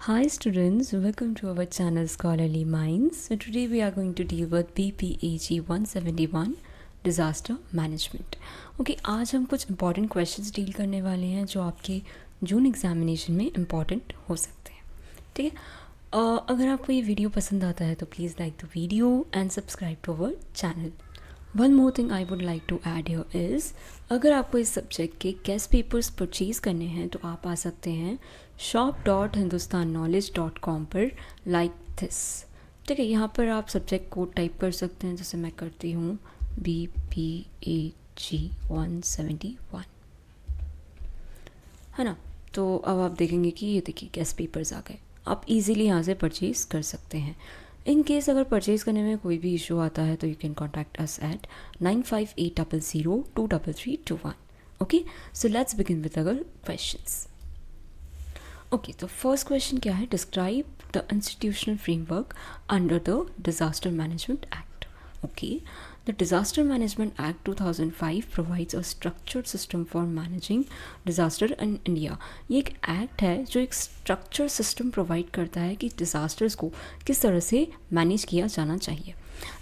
Hi students, welcome to our channel Scholarly Minds. So today we are going to deal with BPAG 171 Disaster Management. Okay, आज हम कुछ important questions deal करने वाले हैं जो आपके जून एग्जामिनेशन में important हो सकते हैं. ठीक है, अगर आपको ये वीडियो पसंद आता है तो please like the video and subscribe to our channel. One more thing I would like to add here is, अगर आपको इस सब्जेक्ट के गेस्ट पेपर्स परचेज़ करने हैं तो आप आ सकते हैं shop.hindustanknowledge.com पर लाइक दिस. ठीक है, यहाँ पर आप सब्जेक्ट कोड टाइप कर सकते हैं, जैसे मैं करती हूँ BPAG 171, है ना. तो अब आप देखेंगे कि ये देखिए गेस्ट पेपर्स आ गए. आप इजीली यहाँ से परचेज़ कर सकते हैं. इन केस अगर परचेज़ करने में कोई भी इशू आता है तो you can contact us at 9580023321. Okay, so let's begin with our questions. Okay, तो फर्स्ट क्वेश्चन क्या है? Describe the institutional framework under the disaster management act. Okay, the Disaster Management Act 2005 provides a structured system for managing disaster in India. ये एक act है जो एक structure system provide करता है कि डिज़ास्टर्स को किस तरह से मैनेज किया जाना चाहिए.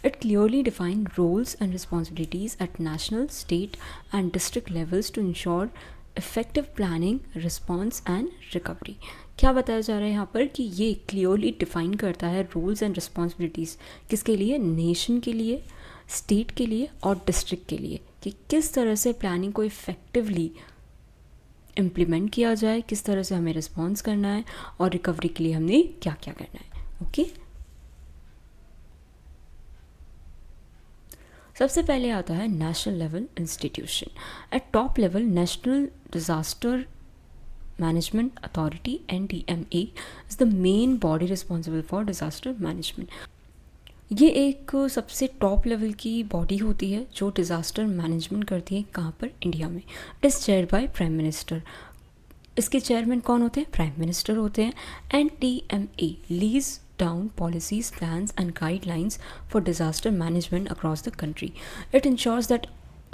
It clearly defined roles and responsibilities at national, state and district levels to ensure effective planning, response and recovery. क्या बताया जा रहा है यहाँ पर कि ये क्लियरली डिफाइन करता है रोल्स एंड रिस्पॉन्सिबिलिटीज़ किसके लिए? नेशन के लिए, स्टेट के लिए और डिस्ट्रिक्ट के लिए, कि किस तरह से प्लानिंग को इफ़ेक्टिवली इम्प्लीमेंट किया जाए, किस तरह से हमें रिस्पॉन्स करना है और रिकवरी के लिए हमने क्या क्या करना है. ओके, सबसे पहले आता है national level institution. Eight top level national disaster management authority NDMA is the main body responsible for disaster management. ये एक सबसे टॉप लेवल की बॉडी होती है जो डिज़ास्टर मैनेजमेंट करती है. कहाँ पर? इंडिया में. It is chair by prime minister. इसके चेयरमैन कौन होते हैं? प्राइम मिनिस्टर होते हैं. NDMA lease down policies, plans and guidelines for disaster management across the country. It ensures that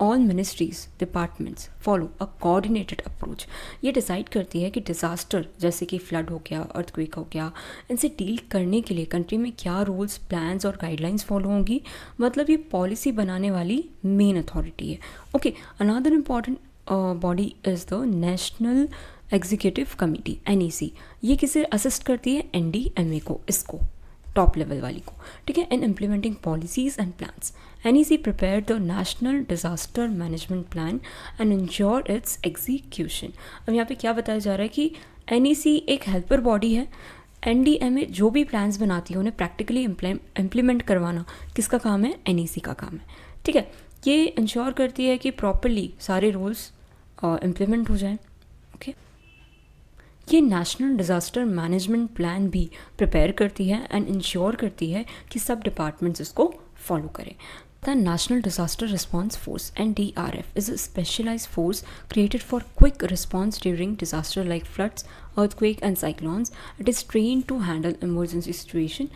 all ministries, departments follow a coordinated approach. ये decide करती है कि डिज़ास्टर जैसे कि फ्लड हो गया, अर्थक्वेक हो गया, इनसे डील करने के लिए कंट्री में क्या रूल्स, प्लान्स और गाइडलाइंस फॉलो होंगी. मतलब ये पॉलिसी बनाने वाली मेन अथॉरिटी है. Okay, another important body is the national executive committee NEC. ये किसे असिस्ट करती है? NDMA को, इसको टॉप लेवल वाली को. ठीक है, in implementing policies and plans. NEC prepare the national disaster management plan and ensure it's execution. अब यहाँ पे क्या बताया जा रहा है कि NEC एक हेल्पर बॉडी है. NDMA जो भी प्लान्स बनाती है उन्हें प्रैक्टिकली इम्प्लीमेंट करवाना किसका काम है? NEC का काम है. ठीक है, ये इंश्योर करती है कि प्रॉपरली सारे रूल्स इम्प्लीमेंट हो जाए. ओके, ये नेशनल डिज़ास्टर मैनेजमेंट प्लान भी प्रिपेयर करती है एंड इंश्योर करती है कि सब डिपार्टमेंट्स इसको फॉलो करें. The National Disaster Response Force NDRF is a specialized force created for quick response during disaster like floods, earthquake and cyclones. It is trained to handle emergency situation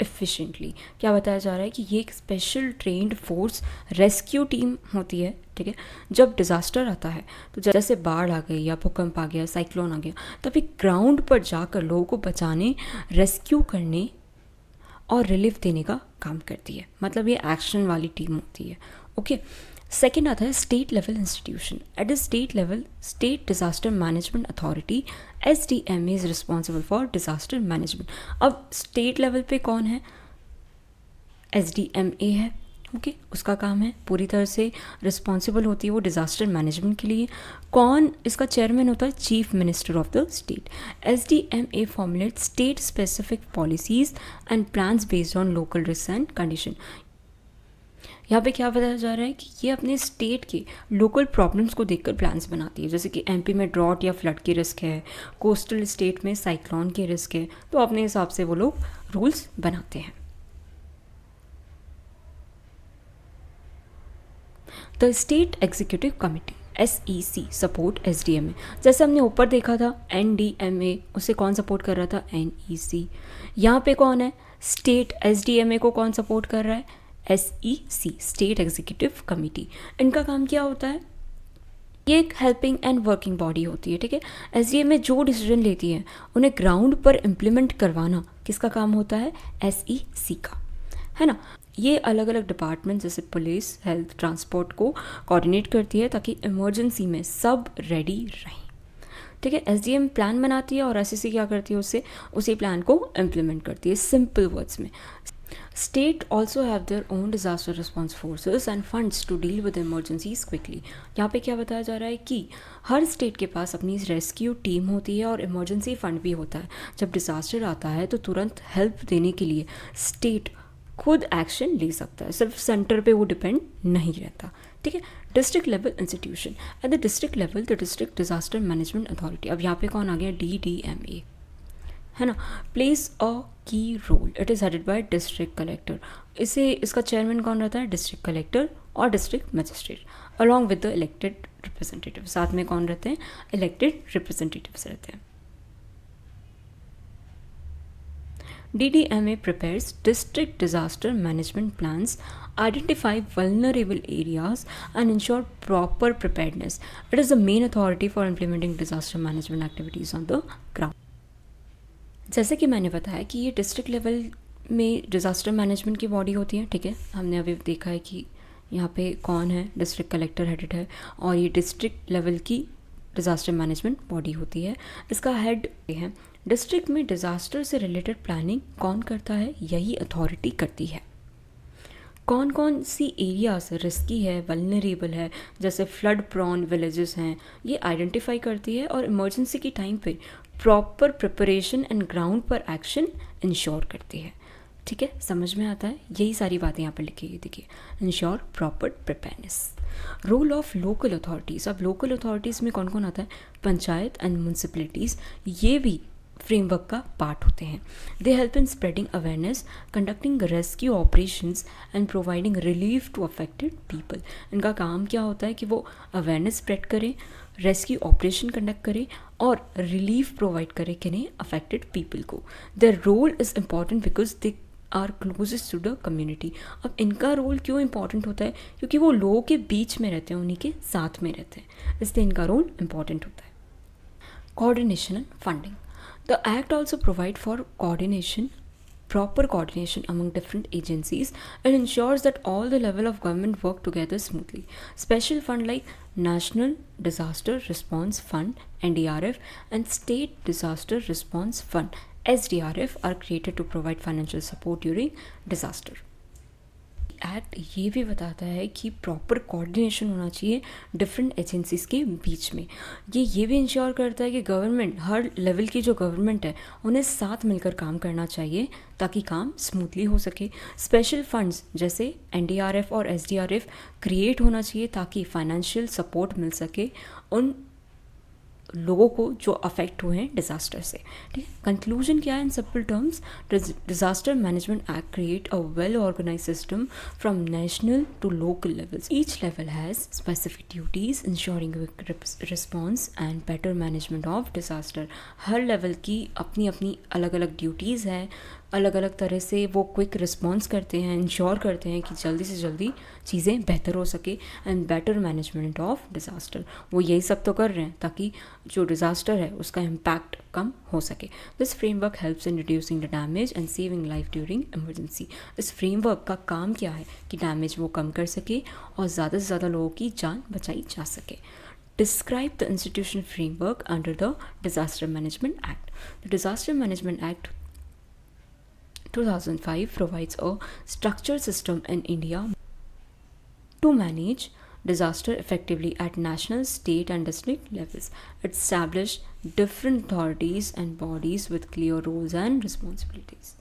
efficiently. क्या बताया जा रहा है कि ये एक special trend force rescue team होती है. ठीक है, जब डिज़ास्टर आता है तो जैसे बाढ़ आ गई या भूकंप आ गया, साइक्लोन आ गया, तभी ग्राउंड पर जाकर लोगों को बचाने, रेस्क्यू करने और रिलीफ देने का काम करती है. मतलब ये एक्शन वाली टीम होती है. ओके, सेकेंड आता है state level institution. At the state level state disaster management authority SDMA is responsible for disaster management. अब स्टेट लेवल पे कौन है? SDMA है. ओके, उसका काम है, पूरी तरह से रिस्पॉन्सिबल होती है वो डिज़ास्टर मैनेजमेंट के लिए. कौन इसका चेयरमैन होता है? Chief minister of the state. SDMA formulate state specific policies and plans based on local risk and condition. यहाँ पे क्या बताया जा रहा है कि ये अपने स्टेट के लोकल प्रॉब्लम्स को देखकर प्लान्स बनाती है. जैसे कि MP में ड्रॉट या फ्लड की रिस्क है, कोस्टल स्टेट में साइक्लोन की रिस्क है, तो अपने हिसाब से वो लोग रूल्स बनाते हैं. The state executive committee SEC support SDMA. जैसे हमने ऊपर देखा था NDMA, उसे कौन सपोर्ट कर रहा था? NEC. यहाँ पे कौन है? स्टेट. SDMA को कौन सपोर्ट कर रहा है? SEC, state executive committee. इनका काम क्या होता है? ये एक हेल्पिंग एंड वर्किंग बॉडी होती है, ठीक है। एसडीएम में जो डिसीजन लेती है उन्हें ग्राउंड पर इम्प्लीमेंट करवाना किसका काम होता है, एसईसी का, है ना। ये अलग अलग डिपार्टमेंट जैसे पुलिस, हेल्थ, ट्रांसपोर्ट को कोऑर्डिनेट करती है ताकि इमरजेंसी में सब रेडी रहें, ठीक है। एसडीएम प्लान बनाती है और एसईसी क्या करती है, उससे उसी प्लान को इम्प्लीमेंट करती है। सिंपल वर्ड्स में, state also have their own disaster response forces and funds to deal with emergencies quickly. यहाँ पे क्या बताया जा रहा है कि हर स्टेट के पास अपनी रेस्क्यू टीम होती है और इमरजेंसी फंड भी होता है। जब डिजास्टर आता है तो तुरंत हेल्प देने के लिए स्टेट खुद एक्शन ले सकता है, सिर्फ सेंटर पे वो डिपेंड नहीं रहता, ठीक है। District level institution, at the district level the district disaster management authority, अब यहाँ पे कौन आ गया, DDMA, है ना, plays a key role. It is headed by district collector. इसका चेयरमैन कौन रहता है, डिस्ट्रिक्ट कलेक्टर और district magistrate along with the elected representative. साथ में कौन रहते हैं, इलेक्टेड रिप्रेजेंटेटिव्स रहते हैं। DDMA prepares district disaster management plans, identify vulnerable areas and ensure proper preparedness. It is the main authority for implementing disaster management activities on the ground. जैसे कि मैंने बताया कि ये डिस्ट्रिक्ट लेवल में डिज़ास्टर मैनेजमेंट की बॉडी होती है, ठीक है। हमने अभी देखा है कि यहाँ पे कौन है, डिस्ट्रिक्ट कलेक्टर हेडेड है, और ये डिस्ट्रिक्ट लेवल की डिज़ास्टर मैनेजमेंट बॉडी होती है। इसका हेड है। डिस्ट्रिक्ट में डिज़ास्टर से रिलेटेड प्लानिंग कौन करता है, यही अथॉरिटी करती है। कौन कौन सी एरियाज रिस्की है, वल्नरेबल है, जैसे फ्लड प्रॉन विलेजेस हैं, ये आइडेंटिफाई करती है और इमरजेंसी की टाइम पे प्रॉपर प्रिपरेशन एंड ग्राउंड पर एक्शन इंश्योर करती है, ठीक है। समझ में आता है, यही सारी बातें यहाँ पर लिखी गई, देखिए, ensure proper preparedness. Role of local authorities, अब लोकल अथॉरिटीज़ में कौन कौन आता है, पंचायत एंड म्यूनसिपलिटीज़, ये भी फ्रेमवर्क का पार्ट होते हैं। They help in spreading awareness, conducting rescue operations and providing relief to affected people. इनका काम क्या होता है कि वो अवेयरनेस स्प्रेड करें, रेस्क्यू ऑपरेशन कंडक्ट करें और रिलीफ प्रोवाइड करें किन्हें, अफेक्टेड पीपल को। Their role is important because they are closest to the community. अब इनका रोल क्यों इंपॉर्टेंट होता है, क्योंकि वो लोगों के बीच में रहते हैं, उन्हीं के साथ में रहते हैं, इसलिए इनका रोल इंपॉर्टेंट होता है। Coordination and funding, the act also provide for proper coordination among different agencies and ensures that all the level of government work together smoothly. Special fund like National Disaster Response Fund (NDRF) and State Disaster Response Fund (SDRF) are created to provide financial support during disaster. Act ये भी बताता है कि proper coordination होना चाहिए different agencies के बीच में। ये भी इंश्योर करता है कि गवर्नमेंट, हर लेवल की जो गवर्नमेंट है, उन्हें साथ मिलकर काम करना चाहिए ताकि काम स्मूथली हो सके। स्पेशल फंड्स जैसे NDRF और SDRF क्रिएट होना चाहिए ताकि फाइनेंशियल सपोर्ट मिल सके उन लोगों को जो अफेक्ट हुए हैं डिज़ास्टर से, ठीक है। कंक्लूजन क्या है in simple terms, disaster management act create a well organise system from national to local levels. Each level has specific duties ensuring response and better management of disaster. हर level की अपनी अपनी अलग अलग ड्यूटीज़ है, अलग अलग तरह से वो क्विक रिस्पॉन्स करते हैं, इंश्योर करते हैं कि जल्दी से जल्दी चीज़ें बेहतर हो सके and better management of disaster. वो यही सब तो कर रहे हैं ताकि जो डिज़ास्टर है उसका इम्पैक्ट कम हो सके। This framework helps in reducing the damage and saving life during emergency. इस फ्रेमवर्क का काम क्या है कि डैमेज वो कम कर सके और ज़्यादा से ज़्यादा लोगों की जान बचाई जा सके। Describe the institutional framework under the Disaster Management Act. The Disaster Management Act 2005 provides a structured system in India to manage disaster effectively at national, state and district levels. It established different authorities and bodies with clear roles and responsibilities.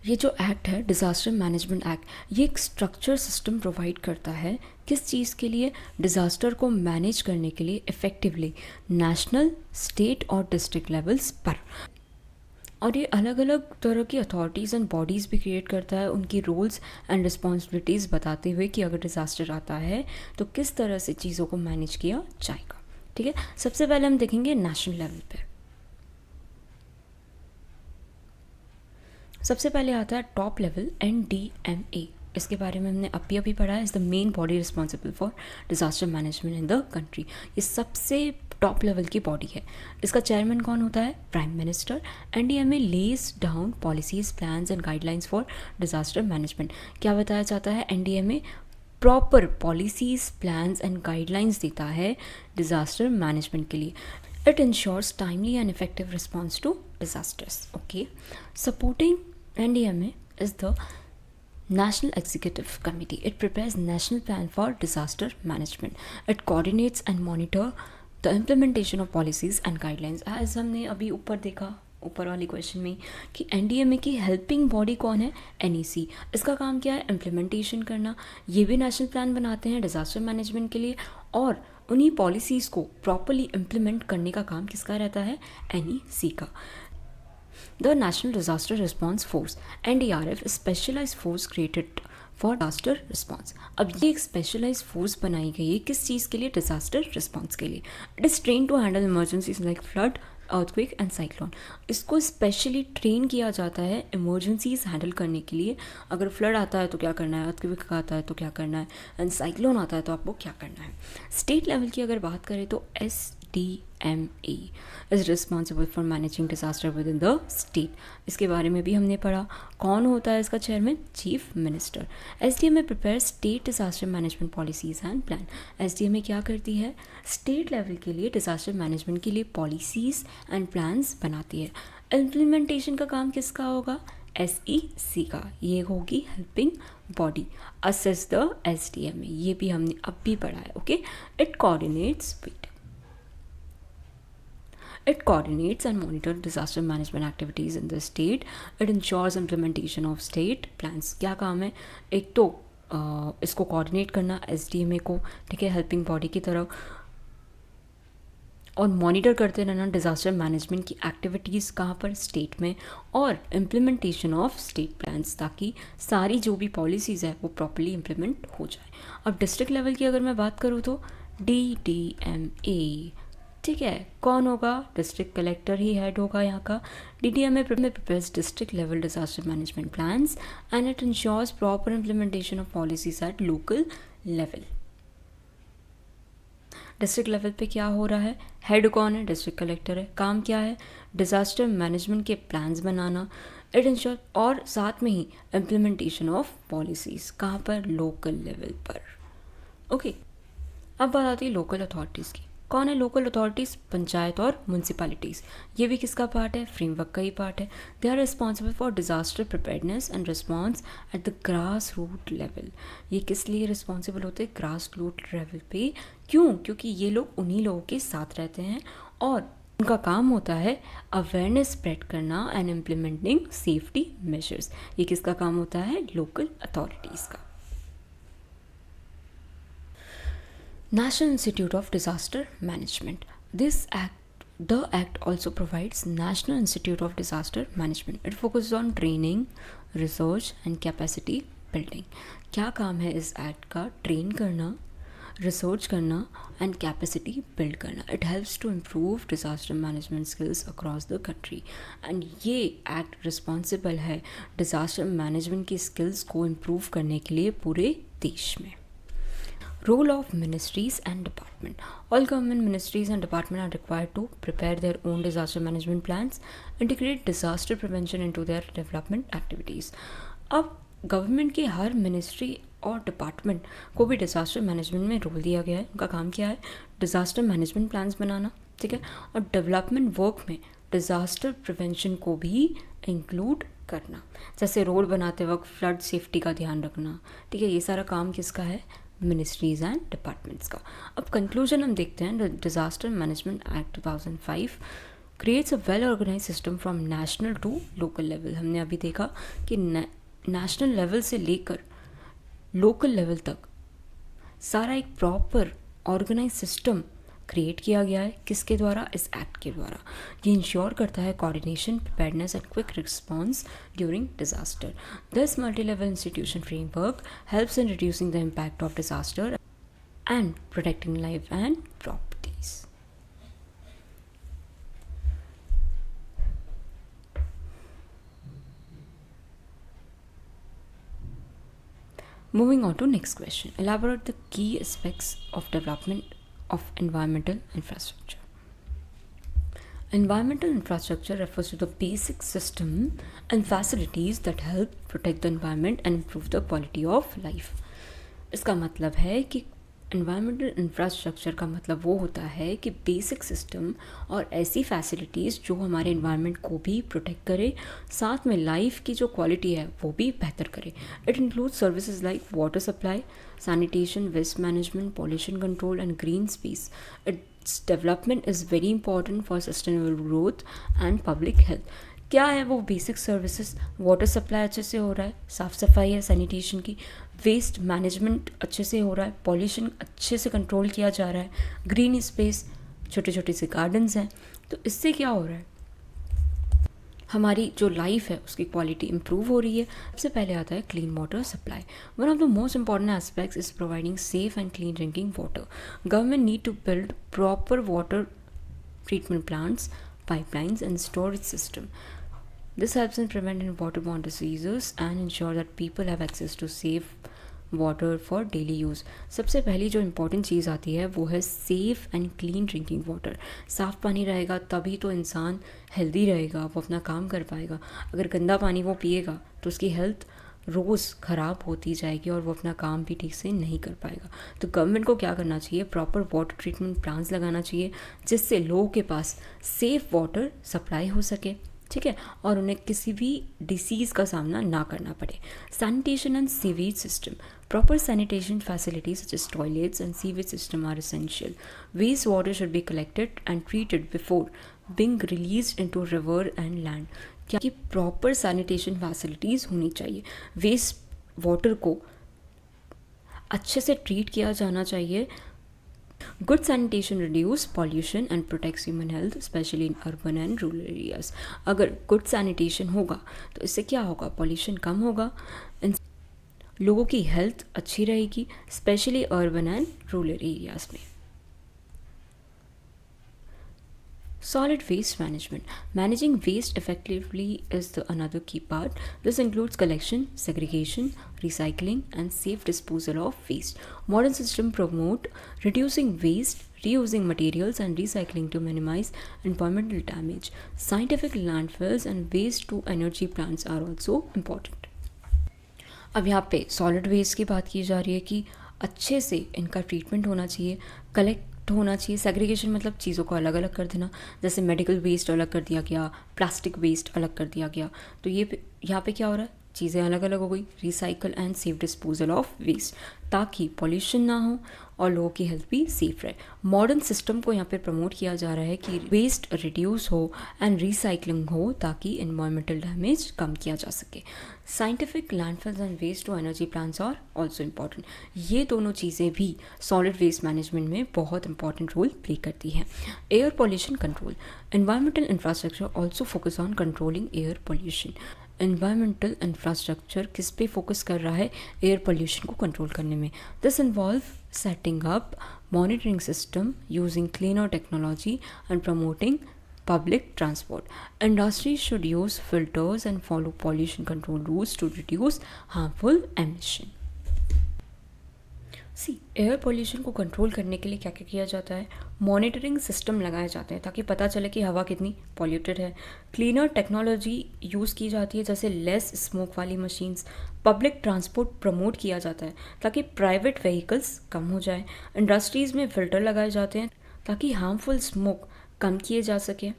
ये जो act है disaster management act, ये एक structure system provide करता है किस चीज़ के लिए, डिज़ास्टर को मैनेज करने के लिए इफ़ेक्टिवली नेशनल, स्टेट और डिस्ट्रिक्ट लेवल्स पर। और ये अलग अलग तरह की अथॉरिटीज़ एंड बॉडीज़ भी क्रिएट करता है, उनकी रोल्स एंड रिस्पॉन्सिबिलिटीज़ बताते हुए कि अगर डिज़ास्टर आता है तो किस तरह से चीज़ों को मैनेज किया जाएगा, ठीक है। सबसे पहले हम देखेंगे नेशनल लेवल पर। सबसे पहले आता है टॉप लेवल NDMA, इसके बारे में हमने अभी पढ़ा है, is the main body responsible for disaster management in the country. ये सबसे टॉप लेवल की बॉडी है। इसका चेयरमैन कौन होता है? Prime minister. NDMA lays down policies, plans and guidelines for disaster management. क्या बताया जाता है? NDMA proper policies, plans and guidelines देता है डिज़ास्टर मैनेजमेंट के लिए। It ensures timely and effective response to disasters. Okay, supporting NDMA is the National Executive Committee. It prepares national plan for disaster management. It coordinates and monitor the implementation of policies and guidelines. As हमने अभी ऊपर देखा, ऊपर वाली question में, कि NDMA की helping body कौन है? एनईसी। इसका काम क्या है? इम्प्लीमेंटेशन करना। ये भी नेशनल प्लान बनाते हैं डिज़ास्टर मैनेजमेंट के लिए, और उन्हीं पॉलिसीज़ को प्रॉपरली इम्प्लीमेंट करने का काम किसका रहता है? एनईसी का। The national disaster response force, NDRF, specialised force created for disaster response. अब ये एक स्पेशलाइज्ड फोर्स बनाई गई है किस चीज़ के लिए? डिज़ास्टर रिस्पॉन्स के लिए। It is train to handle emergencies like flood, earthquake and cyclone. इसको स्पेशली ट्रेन किया जाता है इमरजेंसीज हैंडल करने के लिए। अगर फ्लड आता है तो क्या करना है, अर्थक्वेक आता है तो क्या करना है, एंड साइक्लोन आता है तो आपको क्या करना है। स्टेट लेवल की अगर बात करें तो SDMA is responsible for managing disaster with in the state. इसके बारे में भी हमने पढ़ा। कौन होता है इसका chairman? Chief minister. SDMA prepare state disaster management policies and plan. SDMA क्या करती है? स्टेट लेवल के लिए डिज़ास्टर मैनेजमेंट के लिए पॉलिसीज़ एंड प्लान्स बनाती है। इम्प्लीमेंटेशन का काम किसका होगा? SEC का। ये होगी helping body. Assess the SDMA, ये भी हमने अब भी पढ़ा है। Okay, it coordinates and monitors disaster management activities in the state. It ensures implementation of state plans. क्या काम है? एक तो इसको कोऑर्डिनेट करना SDMA को, ठीक है, हेल्पिंग बॉडी की तरह, और मॉनिटर करते रहना डिज़ास्टर मैनेजमेंट की एक्टिविटीज़ कहाँ पर? स्टेट में, और इम्प्लीमेंटेशन ऑफ स्टेट प्लान्स, ताकि सारी जो भी पॉलिसीज़ है वो प्रॉपर्ली इम्प्लीमेंट हो जाए। अब डिस्ट्रिक्ट लेवल की अगर मैं बात करूँ तो DDMA, ठीक है, कौन होगा? डिस्ट्रिक्ट कलेक्टर ही हेड होगा यहाँ का। DDMA prepares district level disaster management plans and it ensures proper implementation of policies at local level. District level पे क्या हो रहा है? हेड कौन है? डिस्ट्रिक्ट कलेक्टर है। काम क्या है? डिज़ास्टर मैनेजमेंट के प्लान्स बनाना। इट इंश्योर, और साथ में ही इम्प्लीमेंटेशन ऑफ पॉलिसीज़ कहाँ पर? लोकल लेवल पर। ओके, अब बात आती है लोकल अथॉरिटीज़ की। कौन है लोकल अथॉरिटीज़? पंचायत और म्यूनसिपैलिटीज़। ये भी किसका पार्ट है? फ्रेमवर्क का ही पार्ट है। They are responsible for disaster preparedness and response at the grass root level. ये किस लिए रिस्पॉन्सिबल होते हैं? ग्रास रूट लेवल पे। क्यों? क्योंकि ये लोग उन्हीं लोगों के साथ रहते हैं और उनका काम होता है अवेयरनेस स्प्रेड करना एंड इम्प्लीमेंटिंग सेफ्टी मेजर्स। ये किसका काम होता है? लोकल अथॉरिटीज़ का। National Institute of Disaster Management. The act also provides National Institute of Disaster Management. It focuses on training, research and capacity building. क्या काम है इस एक्ट का? ट्रेन करना, रिसर्च करना एंड कैपेसिटी बिल्ड करना. It helps to improve disaster management skills across the country. And ये act responsible है डिज़ास्टर मैनेजमेंट की स्किल्स को इम्प्रूव करने के लिए पूरे देश में. Role of ministries and department. All government ministries and department are required to prepare their own disaster management plans, integrate disaster prevention into their development activities. अब गवर्नमेंट की हर मिनिस्ट्री और डिपार्टमेंट को भी डिज़ास्टर मैनेजमेंट में role दिया गया है. उनका काम क्या है? डिज़ास्टर मैनेजमेंट प्लान्स बनाना, ठीक है, और डेवलपमेंट वर्क में डिज़ास्टर प्रिवेंशन को भी इंक्लूड करना. जैसे रोड बनाते वक्त फ्लड सेफ्टी का ध्यान रखना, ठीक है, ये सारा काम किसका है? मिनिस्ट्रीज़ एंड डिपार्टमेंट्स का. अब कंक्लूजन हम देखते हैं. Disaster management act 2005 creates a well organise system from national to local level. हमने अभी देखा कि नेशनल लेवल से लेकर लोकल लेवल तक सारा एक प्रॉपर ऑर्गेनाइज सिस्टम क्रिएट किया गया है. किसके द्वारा? इस एक्ट के द्वारा. ये इंश्योर करता है coordination, preparedness and quick response during disaster. This multi level institution framework helps in reducing the impact of disaster and protecting life and properties. Moving on to next question. Elaborate the key aspects of development of environmental infrastructure. Environmental infrastructure refers to the basic system and facilities that help protect the environment and improve the quality of life. इसका मतलब है कि environmental infrastructure का मतलब वो होता है कि बेसिक सिस्टम और ऐसी फैसिलिटीज़ जो हमारे एनवायरनमेंट को भी प्रोटेक्ट करे, साथ में लाइफ की जो क्वालिटी है वो भी बेहतर करे. It include services like water supply, sanitation, waste management, pollution control, and green space. Its development is very important for sustainable growth and public health. क्या है वो बेसिक सर्विसेज? वाटर सप्लाई अच्छे से हो रहा है, साफ़ सफाई है सैनिटेशन की, वेस्ट मैनेजमेंट अच्छे से हो रहा है, पॉल्यूशन अच्छे से कंट्रोल किया जा रहा है, ग्रीन स्पेस, छोटे छोटे से गार्डन्स हैं. तो इससे क्या हो रहा है, हमारी जो लाइफ है उसकी क्वालिटी इंप्रूव हो रही है. सबसे पहले आता है clean water supply. One of the most important aspects is providing safe and clean drinking water. Government need to build proper water treatment plants, pipelines, and storage system. This helps in preventing waterborne diseases and ensure that people have access to safe water for daily use. सबसे पहली जो important चीज़ आती है वो है safe and clean drinking water. साफ़ पानी रहेगा तभी तो इंसान हेल्दी रहेगा, वो अपना काम कर पाएगा. अगर गंदा पानी वो पिएगा तो उसकी हेल्थ रोज़ ख़राब होती जाएगी और वो अपना काम भी ठीक से नहीं कर पाएगा. तो गवर्नमेंट को क्या करना चाहिए, प्रॉपर वाटर ट्रीटमेंट प्लान्स लगाना चाहिए जिससे लोगों के पास सेफ़ वाटर सप्लाई हो सके, ठीक है, और उन्हें किसी भी डिसीज़ का सामना ना करना पड़े. Sanitation and sewage system. Proper sanitation facilities such as toilets and sewage system are essential. Wastewater should be collected and treated before being released into river and land. क्या कि प्रॉपर सैनिटेशन फैसिलिटीज़ होनी चाहिए. Waste water को अच्छे से treat किया जाना चाहिए. Good sanitation reduce pollution and protects human health specially in urban and rural areas. अगर गुड सैनिटेशन होगा तो इससे क्या होगा, पॉल्यूशन कम होगा, लोगों की हेल्थ अच्छी रहेगी, specially urban and rural areas में. Solid waste management. Managing waste effectively is the another key part. This includes collection, segregation, recycling, and safe disposal of waste. Modern systems promote reducing waste, reusing materials, and recycling to minimize environmental damage. Scientific landfills and waste to energy plants are also important. अब यहाँ पे solid waste की बात की जा रही है कि अच्छे से इनका ट्रीटमेंट होना चाहिए, कलेक्ट होना चाहिए. सेग्रीगेशन मतलब चीज़ों को अलग अलग कर देना, जैसे मेडिकल वेस्ट अलग कर दिया गया, प्लास्टिक वेस्ट अलग कर दिया गया. तो ये यहाँ पे क्या हो रहा है, चीज़ें अलग अलग हो गई. Recycle and safe disposal of waste ताकि पॉल्यूशन ना हो और लोगों की हेल्थ भी सेफ रहे. मॉडर्न सिस्टम को यहाँ पे प्रमोट किया जा रहा है कि वेस्ट रिड्यूस हो एंड रिसाइकलिंग हो ताकि इन्वायरमेंटल डैमेज कम किया जा सके. Scientific landfills and waste to energy plants are also important. ये दोनों चीज़ें भी सॉलिड वेस्ट मैनेजमेंट में बहुत इंपॉर्टेंट रोल प्ले करती हैं. Air pollution control. Environmental infrastructure also focus on controlling air pollution. Environmental infrastructure किस पे फोकस कर रहा है, एयर पोल्यूशन को कंट्रोल करने में. This involve setting up monitoring system using cleaner technology and promoting public transport. Industries should use filters and follow pollution control rules to reduce harmful emission. Air pollution को control करने के लिए क्या क्या किया जाता है, मॉनिटरिंग सिस्टम लगाए जाते हैं ताकि पता चले कि हवा कितनी पॉल्यूटेड है. क्लीनर टेक्नोलॉजी यूज़ की जाती है जैसे लेस स्मोक वाली मशीन्स. पब्लिक ट्रांसपोर्ट प्रमोट किया जाता है ताकि प्राइवेट व्हीकल्स कम हो जाए. इंडस्ट्रीज़ में फ़िल्टर लगाए जाते हैं ताकि हार्मफुल स्मोक कम किए जा सके.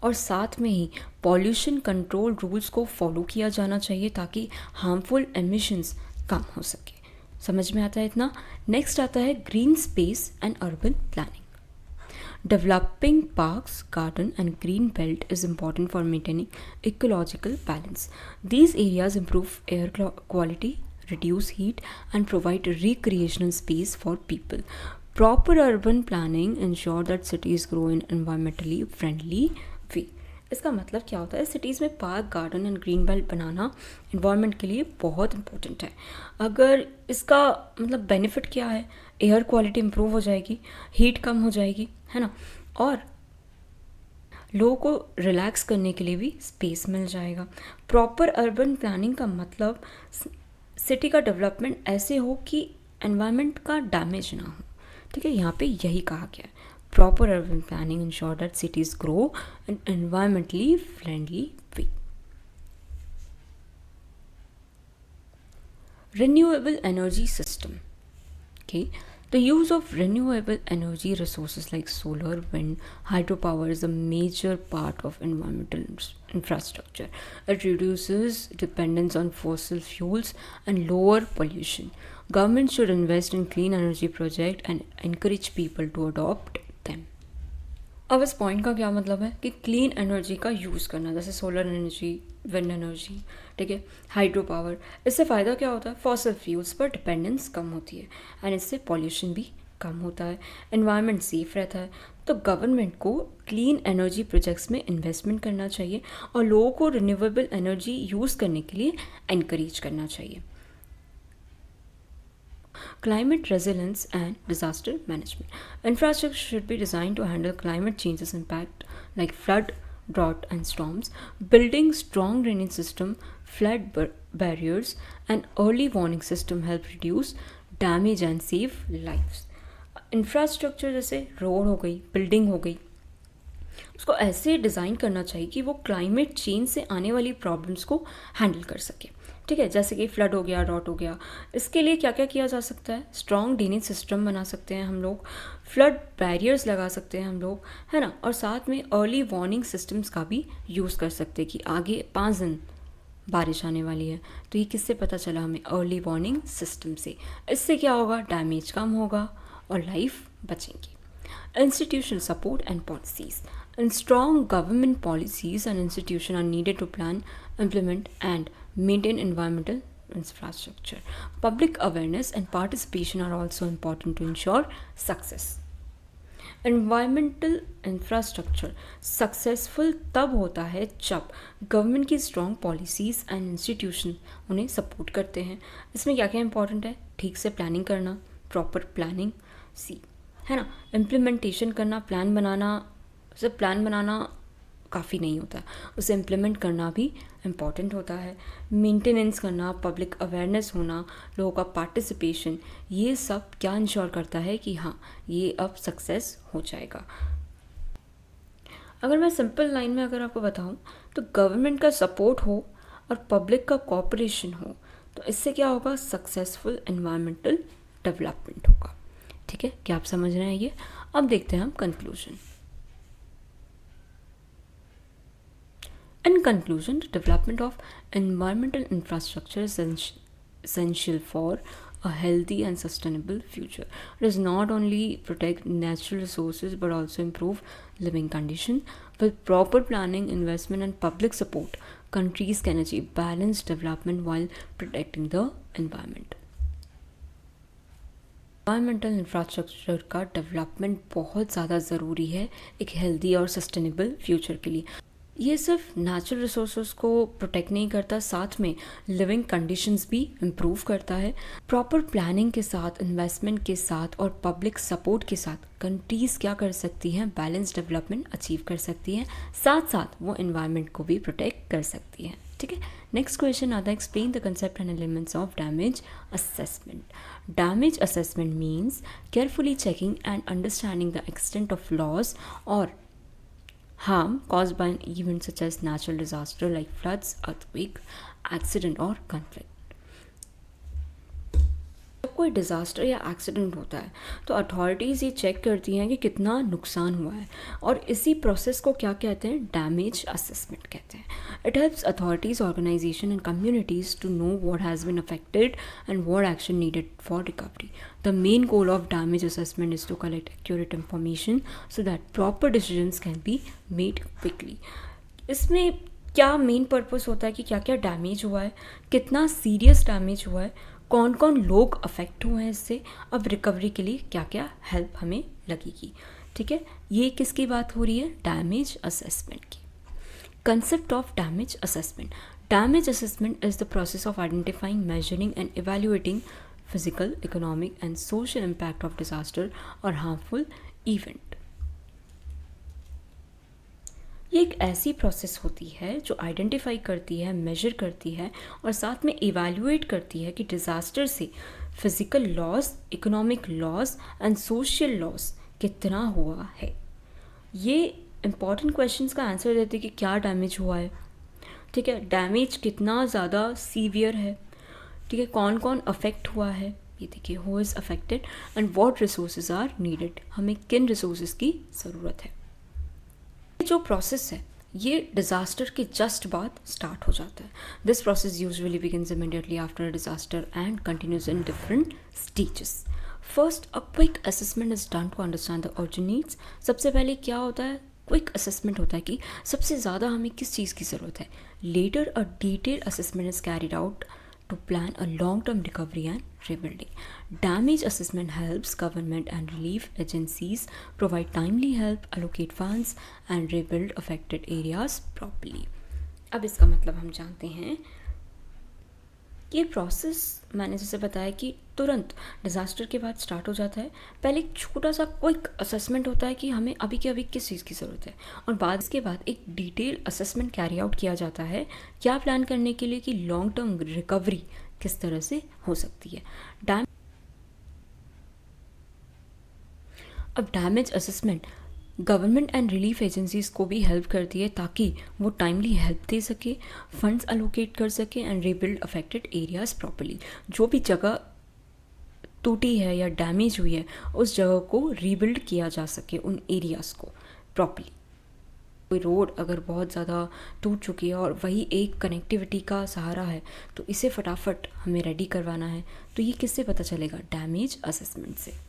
और साथ में ही पॉल्यूशन कंट्रोल रूल्स को फॉलो किया जाना चाहिए ताकि हार्मफुल एमिशंस कम हो सके. समझ में आता है इतना. नेक्स्ट आता है green space and urban planning. Developing parks, garden and green belt is important for maintaining ecological balance. These areas improve air quality, reduce heat, and provide recreational space for people. Proper urban planning ensure that cities grow in environmentally friendly way. इसका मतलब क्या होता है, cities में park, garden and green belt banana environment के लिए बहुत important है. अगर इसका मतलब बेनिफिट क्या है, एयर क्वालिटी इंप्रूव हो जाएगी, हीट कम हो जाएगी, है ना, और लोगों को रिलैक्स करने के लिए भी स्पेस मिल जाएगा. प्रॉपर अर्बन प्लानिंग का मतलब सिटी का डेवलपमेंट ऐसे हो कि एनवायरनमेंट का डैमेज ना हो, ठीक है, यहाँ पे यही कहा गया है. Proper urban planning ensure that cities grow in environmentally friendly way. Renewable energy system. Okay, the use of renewable energy resources like solar, wind, hydropower is a major part of environmental infrastructure. It reduces dependence on fossil fuels and lower pollution. Government should invest in clean energy projects and encourage people to adopt them. अब इस point का क्या मतलब है कि clean energy का use करना, जैसे सोलर एनर्जी, विंड एनर्जी, ठीक है, हाइड्रो पावर. इससे फ़ायदा क्या होता है, फॉसिल फ्यूल्स पर डिपेंडेंस कम होती है एंड इससे पॉल्यूशन भी कम होता है, एनवायरनमेंट सेफ रहता है. तो गवर्नमेंट को क्लीन एनर्जी प्रोजेक्ट्स में इन्वेस्टमेंट करना चाहिए और लोगों को रिन्यूएबल एनर्जी यूज़ करने के लिए एनकरेज करना चाहिए. Climate resilience and disaster management. Infrastructure should be designed to handle climate change's impact like flood, drought, and storms. Building strong drainage system, flood barriers, and early warning system help reduce damage and save lives. Infrastructure जैसे road हो गई, building हो गई, उसको ऐसे design करना चाहिए कि वो क्लाइमेट चेंज से आने वाली प्रॉब्लम्स को हैंडल कर सके, ठीक है, जैसे कि फ्लड हो गया, ड्रॉट हो गया. इसके लिए क्या क्या किया जा सकता है, स्ट्रॉन्ग ड्रेनेज सिस्टम बना सकते हैं हम लोग, फ्लड बैरियर्स लगा सकते हैं हम लोग, है ना, और साथ में अर्ली वार्निंग सिस्टम्स का भी यूज़ कर सकते हैं कि आगे 5 दिन बारिश आने वाली है, तो ये किससे पता चला हमें, अर्ली वार्निंग सिस्टम से. इससे क्या होगा, डैमेज कम होगा और life बचेंगी. Institutional support and policies. And strong government policies and institutions are needed to plan, implement, and maintain environmental infrastructure. Public awareness and participation are also important to ensure success. Environmental infrastructure successful तब होता है जब government की strong policies and institution उन्हें support करते हैं. इसमें क्या क्या इंपॉर्टेंट है, ठीक से प्लानिंग करना, प्रॉपर प्लानिंग, है ना, इम्प्लीमेंटेशन करना, प्लान बनाना. सिर्फ प्लान बनाना काफ़ी नहीं होता है, उसे इम्प्लीमेंट करना भी इम्पॉर्टेंट होता है. मेंटेनेंस करना, पब्लिक अवेयरनेस होना, लोगों का पार्टिसिपेशन, ये सब क्या इंश्योर करता है कि हाँ ये अब सक्सेस हो जाएगा. अगर मैं सिंपल लाइन में अगर आपको बताऊँ तो गवर्नमेंट का सपोर्ट हो और पब्लिक का कोऑपरेशन हो तो इससे क्या होगा, सक्सेसफुल एनवायरमेंटल डेवलपमेंट होगा. ठीक है, क्या आप समझ रहे हैं ये. अब देखते हैं हम conclusion. In conclusion, the development of environmental infrastructure is essential for a healthy and sustainable future. It does not only protect natural resources but also improve living conditions. With proper planning, investment, and public support, countries can achieve balanced development while protecting the environment. Environmental infrastructure का development बहुत ज़्यादा ज़रूरी है एक healthy और sustainable future के लिए. ये सिर्फ नेचुरल रिसोर्सेज को प्रोटेक्ट नहीं करता, साथ में लिविंग कंडीशंस भी इम्प्रूव करता है. प्रॉपर प्लानिंग के साथ, इन्वेस्टमेंट के साथ और पब्लिक सपोर्ट के साथ कंट्रीज़ क्या कर सकती हैं, बैलेंस डेवलपमेंट अचीव कर सकती हैं, साथ साथ वो एनवायरनमेंट को भी प्रोटेक्ट कर सकती हैं. ठीक है, नेक्स्ट क्वेश्चन आता है, explain the concept and elements of damage assessment. Damage assessment means carefully checking and understanding the extent of loss और harm caused by an event such as natural disaster like floods, earthquake, accident or conflict. जब कोई disaster या accident होता है तो authorities ये check करती हैं कि कितना नुकसान हुआ है और इसी प्रोसेस को क्या कहते हैं, डैमेज असेसमेंट कहते हैं. It helps authorities, organisation and communities to know what has been affected and what action needed for recovery. The main goal of damage assessment is to collect accurate information so that proper decisions can be made quickly. इसमें क्या main purpose होता है कि क्या क्या damage हुआ है, कितना सीरियस डैमेज हुआ है, कौन कौन लोग अफेक्ट हुए हैं इससे, अब रिकवरी के लिए क्या क्या हेल्प हमें लगेगी. ठीक है, ये किसकी बात हो रही है, डैमेज असेसमेंट की. Concept of damage assessment. Damage assessment is the process of identifying, measuring and evaluating physical, economic and social impact of disaster or harmful event. ये एक ऐसी प्रोसेस होती है जो आइडेंटिफाई करती है, मेजर करती है और साथ में इवैल्यूएट करती है कि डिज़ास्टर से physical loss, economic loss and social loss कितना हुआ है। ये इम्पॉर्टेंट क्वेश्चंस का आंसर देते कि क्या डैमेज हुआ है, ठीक है, डैमेज कितना ज़्यादा सीवियर है, ठीक है, कौन कौन अफेक्ट हुआ है, ये देखिए who is affected and what resources are needed, हमें किन रिसोर्सेज की ज़रूरत है। जो प्रोसेस है ये डिज़ास्टर के जस्ट बाद स्टार्ट हो जाता है। This process usually begins immediately after a disaster and continues in different stages. First a quick assessment is done to understand the urgent needs. सबसे पहले क्या होता है, क्विक असेसमेंट होता है कि सबसे ज़्यादा हमें किस चीज़ की ज़रूरत है। Later a detailed assessment is carried out to plan a long-term recovery and rebuilding. Damage assessment helps government and relief agencies provide timely help, allocate funds and rebuild affected areas properly. अब इसका मतलब हम जानते हैं कि ये process मैंने जैसे बताया कि तुरंत डिज़ास्टर के बाद स्टार्ट हो जाता है। पहले एक छोटा सा क्विक असेसमेंट होता है कि हमें अभी के अभी किस चीज़ की ज़रूरत है, और बाद इसके बाद एक डिटेल असेसमेंट कैरी आउट किया जाता है क्या प्लान करने के लिए कि लॉन्ग टर्म रिकवरी किस तरह से हो सकती है। अब damage assessment government and relief agencies को भी हेल्प करती है ताकि वो टाइमली हेल्प दे सके, फंड्स अलोकेट कर सके and rebuild affected areas properly. जो भी जगह टूटी है या डैमेज हुई है उस जगह को रीबिल्ड किया जा सके, उन एरियाज़ को प्रॉपर्ली। कोई रोड अगर बहुत ज़्यादा टूट चुकी है और वही एक कनेक्टिविटी का सहारा है तो इसे फटाफट हमें रेडी करवाना है, तो ये किससे पता चलेगा, डैमेज असेसमेंट से।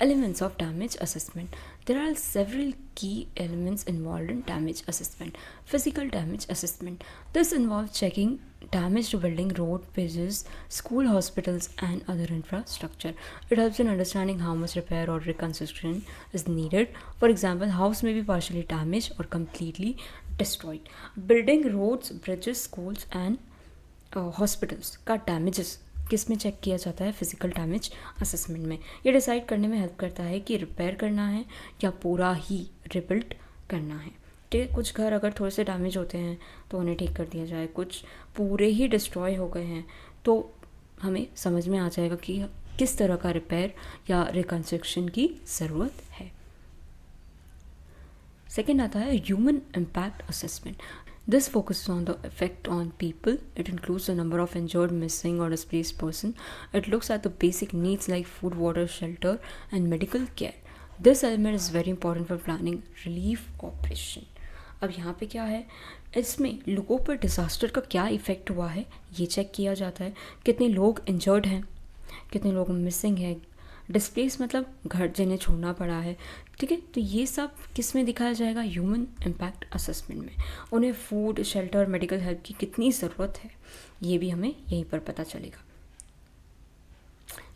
Elements of damage assessment. There are several key elements involved in damage assessment. Physical damage assessment. This involves checking damaged building, road, bridges, school, hospitals, and other infrastructure. It helps in understanding how much repair or reconstruction is needed. For example, house may be partially damaged or completely destroyed. Building, roads, bridges, schools, and hospitals का damages किस में check किया जाता है, physical damage assessment में। ये decide करने में हेल्प करता है कि रिपेयर करना है या पूरा ही रिबिल्ड करना है। ठीक है, कुछ घर अगर थोड़े से डैमेज होते हैं तो उन्हें ठीक कर दिया जाए, कुछ पूरे ही डिस्ट्रॉय हो गए हैं तो हमें समझ में आ जाएगा कि किस तरह का रिपेयर या रिकन्स्ट्रक्शन की ज़रूरत है। सेकेंड आता है human impact assessment. This focuses on the effect on people. It includes the number of injured, missing, or displaced person. It looks at the basic needs like food, water, shelter, and medical care. This element is very important for planning relief operation. अब यहाँ पे क्या है, इसमें लोगों पर disaster का क्या इफ़ेक्ट हुआ है ये चेक किया जाता है, कितने लोग इंजर्ड हैं, कितने लोग मिसिंग है, डिस्प्लेस मतलब घर जिन्हें छोड़ना पड़ा है। ठीक है, तो ये सब किस में दिखाया जाएगा, ह्यूमन इम्पैक्ट असेसमेंट में। उन्हें फूड, शेल्टर, मेडिकल हेल्प की कितनी ज़रूरत है ये भी हमें यहीं पर पता चलेगा।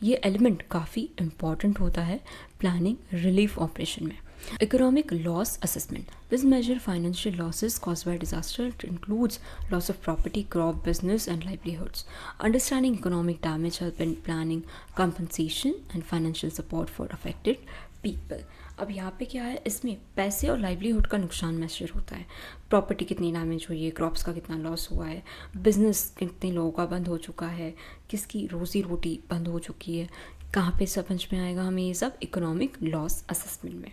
ये एलिमेंट काफ़ी इम्पॉर्टेंट होता है प्लानिंग रिलीफ ऑपरेशन में। Economic loss assessment. This measures financial losses caused by disaster. It includes loss of property, crop, business, and livelihoods. Understanding economic damage help in planning compensation and financial support for affected people. अब यहाँ पे क्या है, इसमें पैसे और livelihood का नुकसान मेजर होता है। प्रॉपर्टी कितनी डैमेज हुई है, क्रॉप्स का कितना लॉस हुआ है, बिजनेस कितने लोगों का बंद हो चुका है, किसकी रोज़ी रोटी बंद हो चुकी है, कहाँ पे समझ में आएगा हमें ये सब इकोनॉमिक लॉस असेसमेंट में।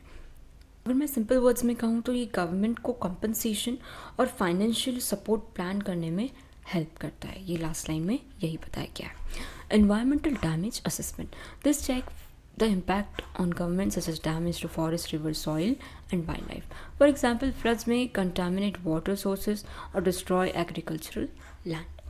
अगर मैं सिंपल वर्ड्स में कहूँ तो ये गवर्नमेंट को कंपनसेशन और फाइनेंशियल सपोर्ट प्लान करने में हेल्प करता है। ये लास्ट लाइन में यही बताया गया है। Environmental damage assessment. This check the impact on government such as damage to forest, river, soil and wildlife. For example, floods may contaminate water sources or destroy agricultural land.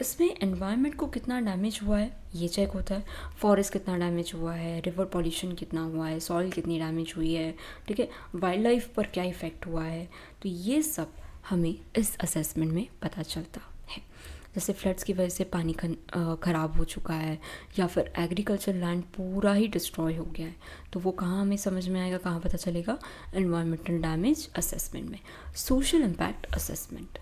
इसमें environment को कितना damage हुआ है ये check होता है, forest कितना damage हुआ है, रिवर पॉल्यूशन कितना हुआ है, सॉइल कितनी डैमेज हुई है, ठीक है, वाइल्ड लाइफ पर क्या इफ़ेक्ट हुआ है, तो ये सब हमें इस असेसमेंट में पता चलता है। जैसे फ्लड्स की वजह से पानी ख़राब हो चुका है या फिर एग्रीकल्चर लैंड पूरा ही डिस्ट्रॉय हो गया है, तो वो कहाँ हमें समझ में आएगा, कहाँ पता चलेगा, एनवायरमेंटल डैमेज असेसमेंट में। Social impact assessment.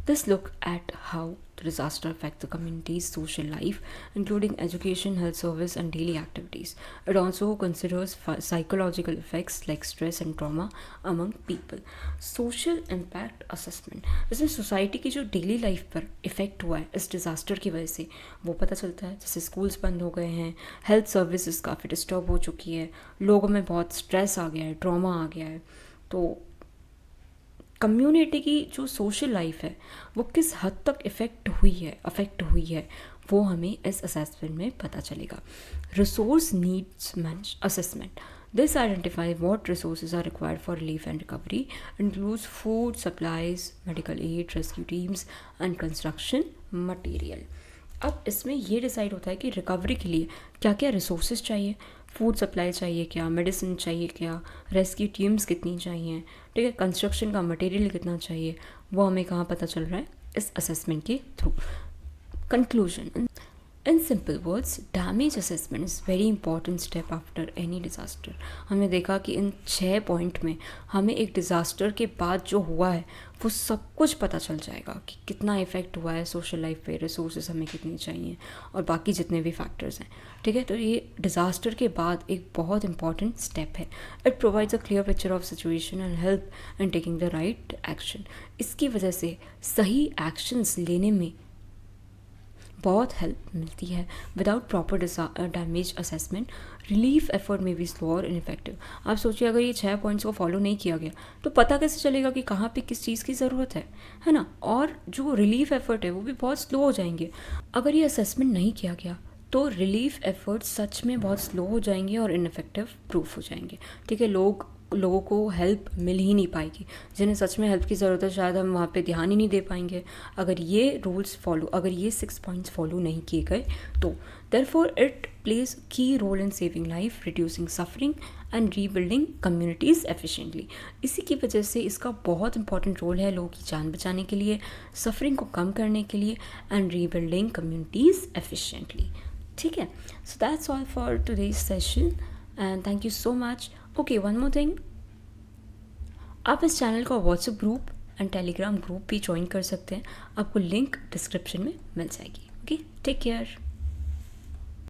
This look at how the disaster affects the community's social life, including education, health service, and daily activities. It also considers psychological effects like stress and trauma among people. Social impact assessment, इसमें society की जो daily life पर effect हुआ है इस disaster की वजह से वो पता चलता है. जैसे स्कूल्स बंद हो गए हैं, हेल्थ सर्विसेज काफ़ी डिस्टर्ब हो चुकी है, लोगों में बहुत स्ट्रेस आ गया है, ट्रॉमा आ गया है. तो कम्युनिटी की जो सोशल लाइफ है वो किस हद तक अफेक्ट हुई है वो हमें इस असेसमेंट में पता चलेगा. Resource needs manage assessment, this identify what resources are required for relief and recovery, includes food supplies, medical aid, rescue teams and construction material. अब इसमें ये डिसाइड होता है कि रिकवरी के लिए क्या क्या रिसोर्सेज चाहिए, फूड सप्लाई चाहिए क्या, मेडिसिन चाहिए क्या, रेस्क्यू टीम्स कितनी चाहिए, ठीक है, कंस्ट्रक्शन का मटेरियल कितना चाहिए, वो हमें कहाँ पता चल रहा है इस असेसमेंट के through. Conclusion, in simple words, damage assessment is very important step after any disaster. हमने देखा कि इन 6 पॉइंट में हमें एक डिज़ास्टर के बाद जो हुआ है वो सब कुछ पता चल जाएगा कि कितना इफ़ेक्ट हुआ है सोशल लाइफ पे, रिसोर्सेज हमें कितने चाहिए और बाकी जितने भी फैक्टर्स हैं. ठीक है, तो ये डिज़ास्टर के बाद एक बहुत इंपॉर्टेंट स्टेप है. It provides a clear picture of situation and help in taking the right action. इसकी वजह से सही एक्शंस लेने में बहुत हेल्प मिलती है. Without proper damage assessment relief effort में भी स्लो और इनफेक्टिव. आप सोचिए अगर ये 6 पॉइंट्स को फॉलो नहीं किया गया तो पता कैसे चलेगा कि कहाँ पे किस चीज़ की ज़रूरत है ना. और जो रिलीफ एफर्ट है वो भी बहुत स्लो हो जाएंगे. अगर ये असेसमेंट नहीं किया गया तो रिलीफ एफर्ट्स सच में बहुत स्लो हो जाएंगे और इनफेक्टिव प्रूफ हो जाएंगे. ठीक है, लोगों को हेल्प मिल ही नहीं पाएगी. जिन्हें सच में हेल्प की ज़रूरत है शायद हम वहाँ पे ध्यान ही नहीं दे पाएंगे अगर ये 6 पॉइंट्स फॉलो नहीं किए गए तो. Therefore it plays key role in saving life, reducing suffering and rebuilding communities efficiently. इसी की वजह से इसका बहुत इंपॉर्टेंट रोल है लोगों की जान बचाने के लिए, सफरिंग को कम करने के लिए एंड रीबिल्डिंग कम्युनिटीज़ एफिशिएंटली. ठीक है, so that's all for today's session and thank you so much. Okay, one more thing, आप इस चैनल का WhatsApp group and Telegram group भी ज्वाइन कर सकते हैं. आपको लिंक डिस्क्रिप्शन में मिल जाएगी. Okay, take care.